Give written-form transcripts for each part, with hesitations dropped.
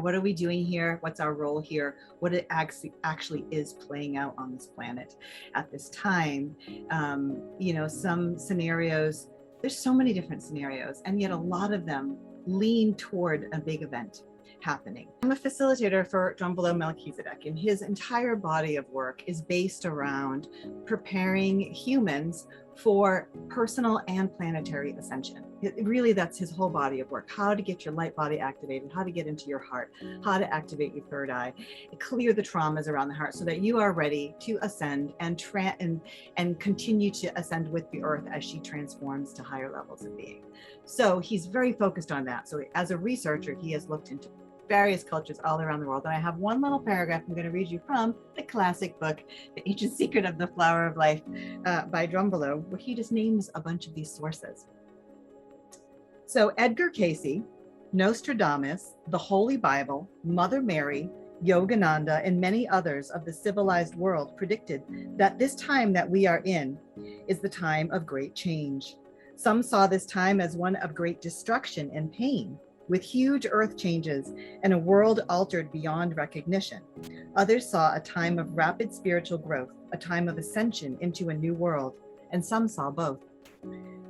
What are we doing here? What's our role here? What it actually is playing out on this planet at this time. Some scenarios, there's so many different scenarios, and yet a lot of them lean toward a big event happening. I'm a facilitator for Drunvalo Melchizedek, and his entire body of work is based around preparing humans for personal and planetary ascension. Really, that's his whole body of work. How to get your light body activated, how to get into your heart, how to activate your third eye, clear the traumas around the heart so that you are ready to ascend and continue to ascend with the earth as she transforms to higher levels of being. So he's very focused on that. So as a researcher, he has looked into various cultures all around the world. And I have one little paragraph I'm going to read you from the classic book, The Ancient Secret of the Flower of Life by Drunvalo, where he just names a bunch of these sources. So Edgar Cayce, Nostradamus, the Holy Bible, Mother Mary, Yogananda, and many others of the civilized world predicted that this time that we are in is the time of great change. Some saw this time as one of great destruction and pain, with huge earth changes and a world altered beyond recognition. Others saw a time of rapid spiritual growth, a time of ascension into a new world, and some saw both.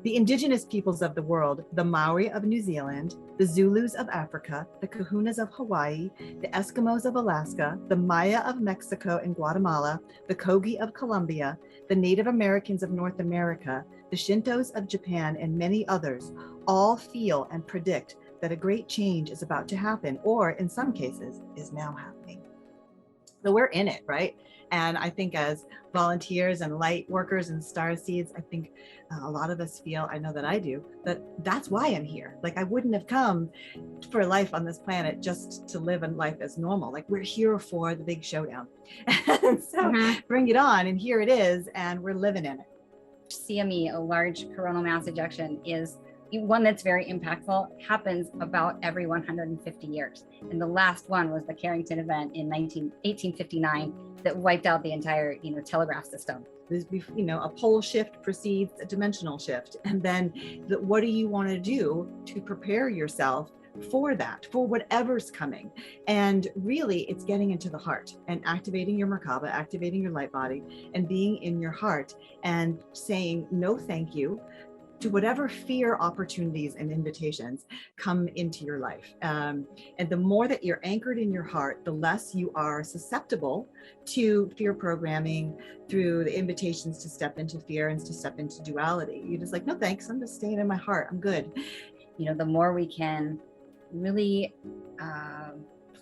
The indigenous peoples of the world, the Maori of New Zealand, the Zulus of Africa, the Kahunas of Hawaii, the Eskimos of Alaska, the Maya of Mexico and Guatemala, the Kogi of Colombia, the Native Americans of North America, the Shintos of Japan, and many others, all feel and predict that a great change is about to happen, or in some cases, is now happening. So we're in it, right? And I think as volunteers and light workers and star seeds, I think a lot of us feel, I know that I do, that that's why I'm here. Like I wouldn't have come for life on this planet just to live in life as normal. Like we're here for the big showdown. And so bring it on, and here it is, and we're living in it. CME, a large coronal mass ejection, is one that's very impactful, happens about every 150 years. And the last one was the Carrington event in 1859 that wiped out the entire, telegraph system. A pole shift precedes a dimensional shift. And then what do you want to do to prepare yourself for that, for whatever's coming? And really, it's getting into the heart and activating your MerKaBa, activating your light body, and being in your heart and saying no thank you to whatever fear opportunities and invitations come into your life. And the more that you're anchored in your heart, the less you are susceptible to fear programming through the invitations to step into fear and to step into duality. You're just like, no thanks, I'm just staying in my heart, I'm good. The more we can really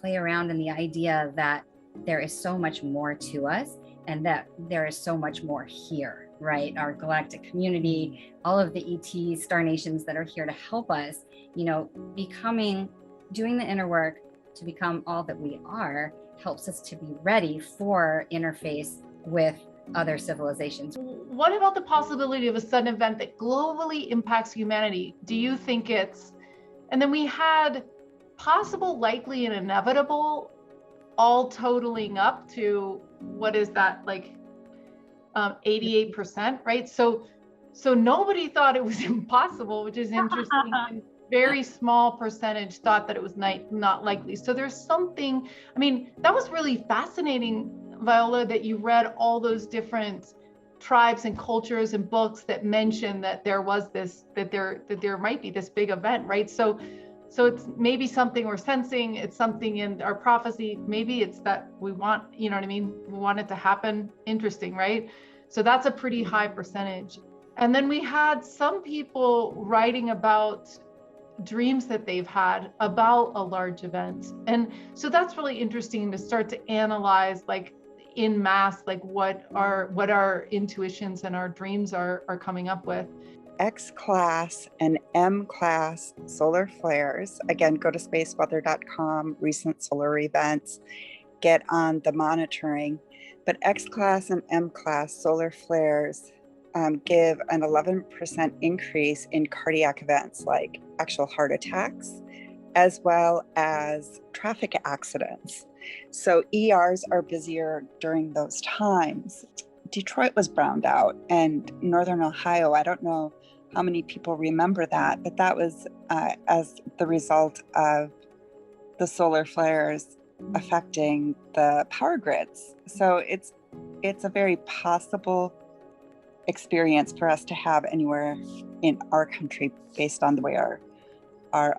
play around in the idea that there is so much more to us and that there is so much more here. Right? Our galactic community, all of the ET star nations that are here to help us, doing the inner work to become all that we are helps us to be ready for interface with other civilizations. What about the possibility of a sudden event that globally impacts humanity? Do you think and then we had possible, likely, and inevitable all totaling up to, what is that, like 88%, right? So nobody thought it was impossible, which is interesting. And very small percentage thought that it was not likely. So there's something, that was really fascinating, Viola, that you read all those different tribes and cultures and books that mention that there was this, that there might be this big event, right? So it's maybe something we're sensing, it's something in our prophecy, maybe it's that we want, we want it to happen. Interesting, right? So that's a pretty high percentage. And then we had some people writing about dreams that they've had about a large event. And so that's really interesting to start to analyze, like in mass, like what our intuitions and our dreams are coming up with. X-class and M-class solar flares. Again, go to spaceweather.com, recent solar events, get on the monitoring. But X-class and M-class solar flares give an 11% increase in cardiac events like actual heart attacks, as well as traffic accidents. So ERs are busier during those times. Detroit was browned out, and Northern Ohio, I don't know how many people remember that, but that was as the result of the solar flares affecting the power grids. So it's a very possible experience for us to have anywhere in our country based on the way our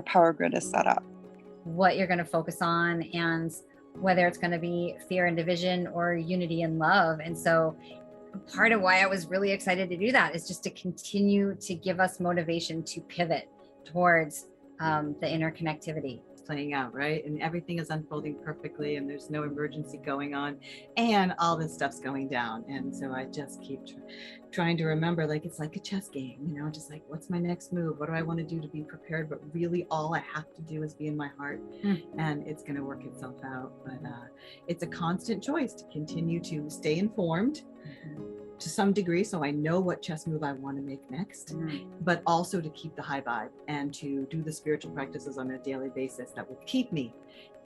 power grid is set up. What you're going to focus on, and whether it's going to be fear and division or unity and love. And so part of why I was really excited to do that is just to continue to give us motivation to pivot towards the interconnectivity. Playing out, right? And everything is unfolding perfectly, and there's no emergency going on, and all this stuff's going down. And so I just keep trying to remember, like, it's like a chess game, you know, just like, what's my next move? What do I want to do to be prepared? But really all I have to do is be in my heart, and it's going to work itself out. But it's a constant choice to continue to stay informed to some degree, so I know what chess move I want to make next, but also to keep the high vibe and to do the spiritual practices on a daily basis that will keep me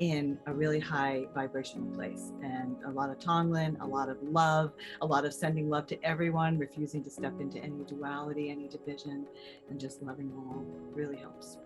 in a really high vibrational place. And a lot of Tonglen, a lot of love, a lot of sending love to everyone, refusing to step into any duality, any division, and just loving all really helps.